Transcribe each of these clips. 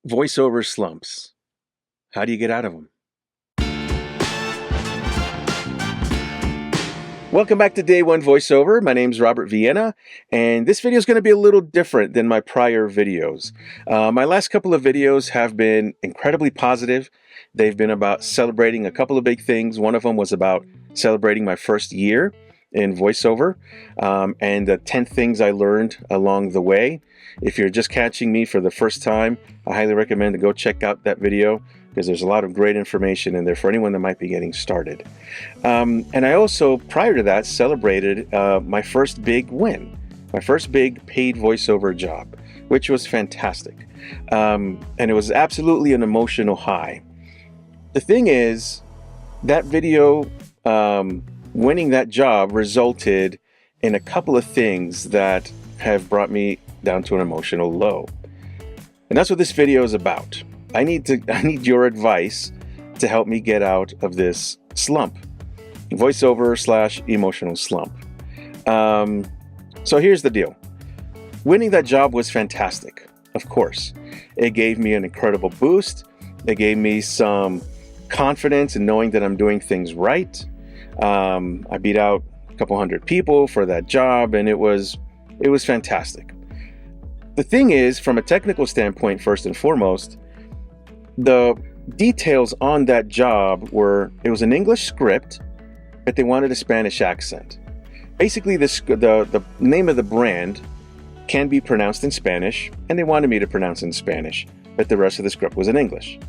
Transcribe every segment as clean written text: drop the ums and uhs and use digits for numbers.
Voiceover slumps. How do you get out of them? Welcome back to Day One Voiceover. My name's Robert Vienna, and this video is going to be a little different than my prior videos. My last couple of videos have been incredibly positive. They've been about celebrating a couple of big things. One of them was about celebrating my first year in voiceover and the 10 things I learned along the way. If you're just catching me for the first time, I highly recommend to go check out that video because there's a lot of great information in there for anyone that might be getting started. And I also, prior to that, celebrated my first big win, my first big paid voiceover job, which was fantastic. And it was absolutely an emotional high. The thing is, that video, winning that job resulted in a couple of things that have brought me down to an emotional low. And that's what this video is about. I need your advice to help me get out of this slump, voiceover / emotional slump. So here's the deal. Winning that job was fantastic, of course. It gave me an incredible boost. It gave me some confidence in knowing that I'm doing things right. I beat out a couple hundred people for that job, and it was fantastic. The thing is, from a technical standpoint, first and foremost, the details on that job were, it was an English script, but they wanted a Spanish accent. Basically, the name of the brand can be pronounced in Spanish, and they wanted me to pronounce in Spanish, but the rest of the script was in English.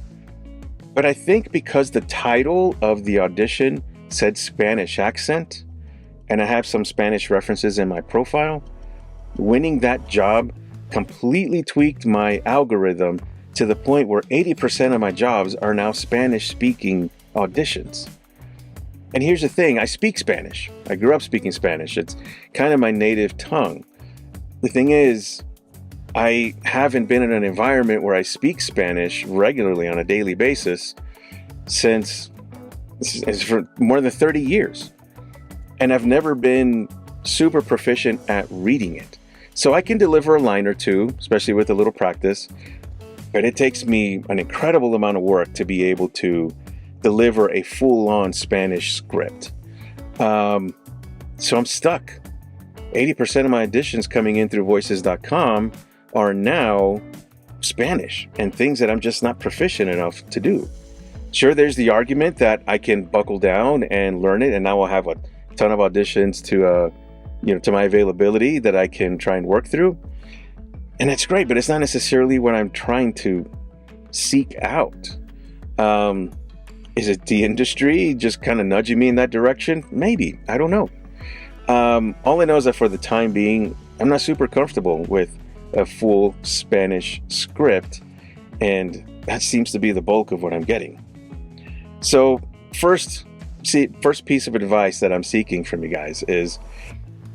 But I think because the title of the audition said Spanish accent, and I have some Spanish references in my profile, winning that job completely tweaked my algorithm to the point where 80% of my jobs are now Spanish-speaking auditions. And here's the thing, I speak Spanish. I grew up speaking Spanish. It's kind of my native tongue. The thing is, I haven't been in an environment where I speak Spanish regularly on a daily basis since for more than 30 years. And I've never been super proficient at reading it. So I can deliver a line or two, especially with a little practice, but it takes me an incredible amount of work to be able to deliver a full-on Spanish script. So I'm stuck. 80% of my auditions coming in through voices.com are now Spanish and things that I'm just not proficient enough to do. Sure, there's the argument that I can buckle down and learn it, and now I'll have a ton of auditions to my availability that I can try and work through. And that's great, but it's not necessarily what I'm trying to seek out. Is it the industry just kind of nudging me in that direction? Maybe, I don't know. All I know is that for the time being, I'm not super comfortable with a full Spanish script, and that seems to be the bulk of what I'm getting. So first piece of advice that I'm seeking from you guys is,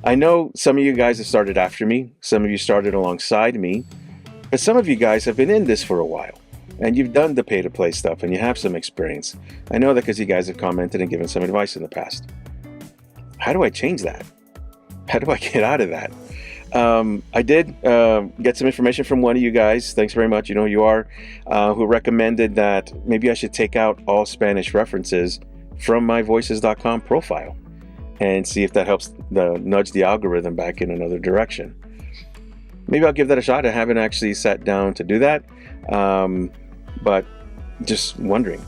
I know some of you guys have started after me, some of you started alongside me, but some of you guys have been in this for a while, and you've done the pay-to-play stuff, and you have some experience. I know that because you guys have commented and given some advice in the past. How do I change that? How do I get out of that? I did get some information from one of you guys, thanks very much, you know who you are, who recommended that maybe I should take out all Spanish references from my voices.com profile and see if that helps nudge the algorithm back in another direction. Maybe I'll give that a shot. I haven't actually sat down to do that, but just wondering.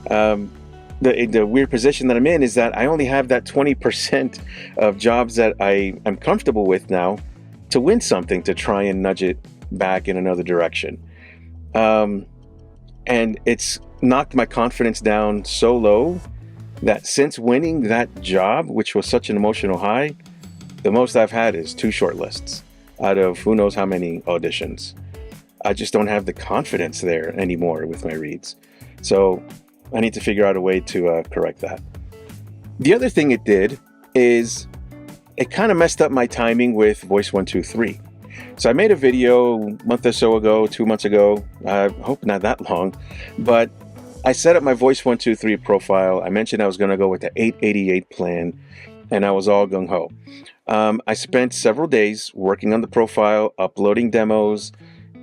The weird position that I'm in is that I only have that 20% of jobs that I am comfortable with now to win something, to try and nudge it back in another direction. And it's knocked my confidence down so low that since winning that job, which was such an emotional high, the most I've had is 2 shortlists out of who knows how many auditions. I just don't have the confidence there anymore with my reads. So I need to figure out a way to correct that. The other thing it did is it kind of messed up my timing with Voice 123. So I made a video a month or so ago, 2 months ago, I hope not that long, but I set up my Voice 123 profile. I mentioned I was going to go with the 888 plan, and I was all gung-ho. I spent several days working on the profile, uploading demos,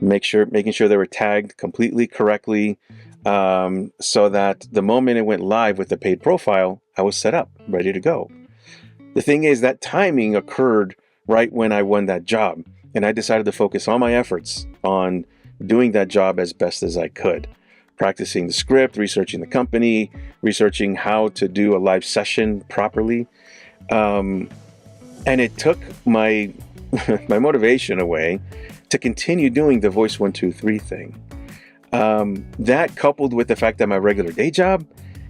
making sure they were tagged completely correctly, so that the moment it went live with the paid profile, I was set up, ready to go. The thing is that timing occurred right when I won that job, and I decided to focus all my efforts on doing that job as best as I could, practicing the script, researching the company, researching how to do a live session properly. And it took my my motivation away to continue doing the Voice 123 thing. That, coupled with the fact that my regular day job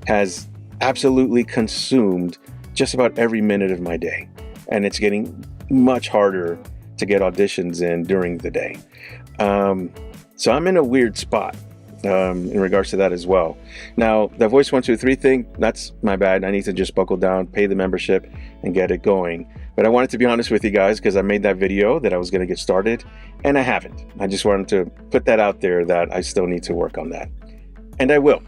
has absolutely consumed just about every minute of my day, and it's getting much harder to get auditions in during the day. So I'm in a weird spot in regards to that as well. Now, the Voice 123 thing, that's my bad. I need to just buckle down, pay the membership, and get it going. But I wanted to be honest with you guys, because I made that video that I was going to get started, and I haven't. I just wanted to put that out there that I still need to work on that. And I will.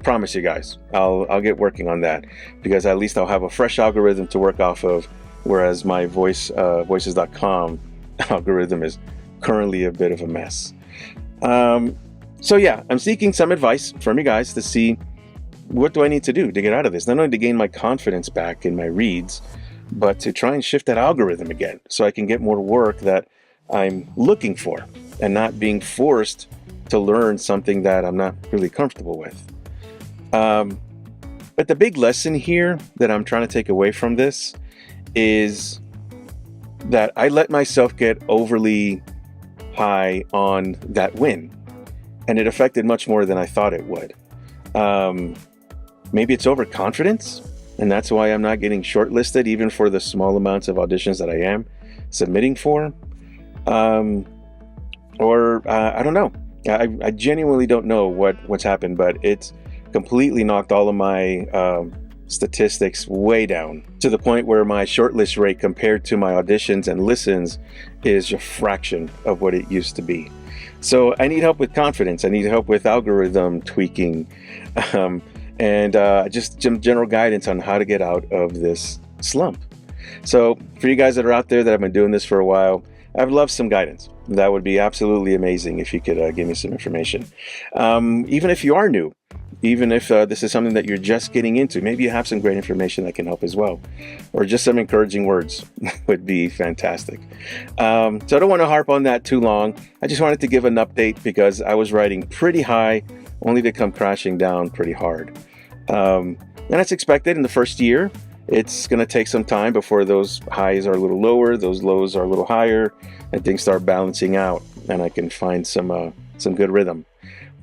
Promise you guys. I'll get working on that, because at least I'll have a fresh algorithm to work off of, whereas my voices.com algorithm is currently a bit of a mess. So yeah, I'm seeking some advice from you guys to see what do I need to do to get out of this. Not only to gain my confidence back in my reads, but to try and shift that algorithm again so I can get more work that I'm looking for and not being forced to learn something that I'm not really comfortable with. But the big lesson here that I'm trying to take away from this is that I let myself get overly high on that win, and it affected much more than I thought it would. Maybe it's overconfidence, and that's why I'm not getting shortlisted even for the small amounts of auditions that I am submitting for. Or I don't know. I genuinely don't know what's happened, but it's completely knocked all of my statistics way down, to the point where my shortlist rate compared to my auditions and listens is a fraction of what it used to be. So I need help with confidence. I need help with algorithm tweaking, and just some general guidance on how to get out of this slump. So for you guys that are out there that have been doing this for a while, I'd love some guidance. That would be absolutely amazing if you could give me some information. Even if you are new, even if this is something that you're just getting into, maybe you have some great information that can help as well, or just some encouraging words would be fantastic. So I don't want to harp on that too long. I just wanted to give an update, because I was riding pretty high only to come crashing down pretty hard. And that's expected in the first year. It's going to take some time before those highs are a little lower, those lows are a little higher, and things start balancing out, and I can find some good rhythm.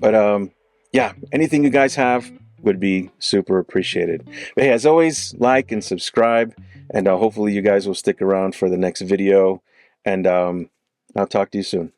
But yeah, anything you guys have would be super appreciated. But hey, as always, like and subscribe, and hopefully you guys will stick around for the next video, and I'll talk to you soon.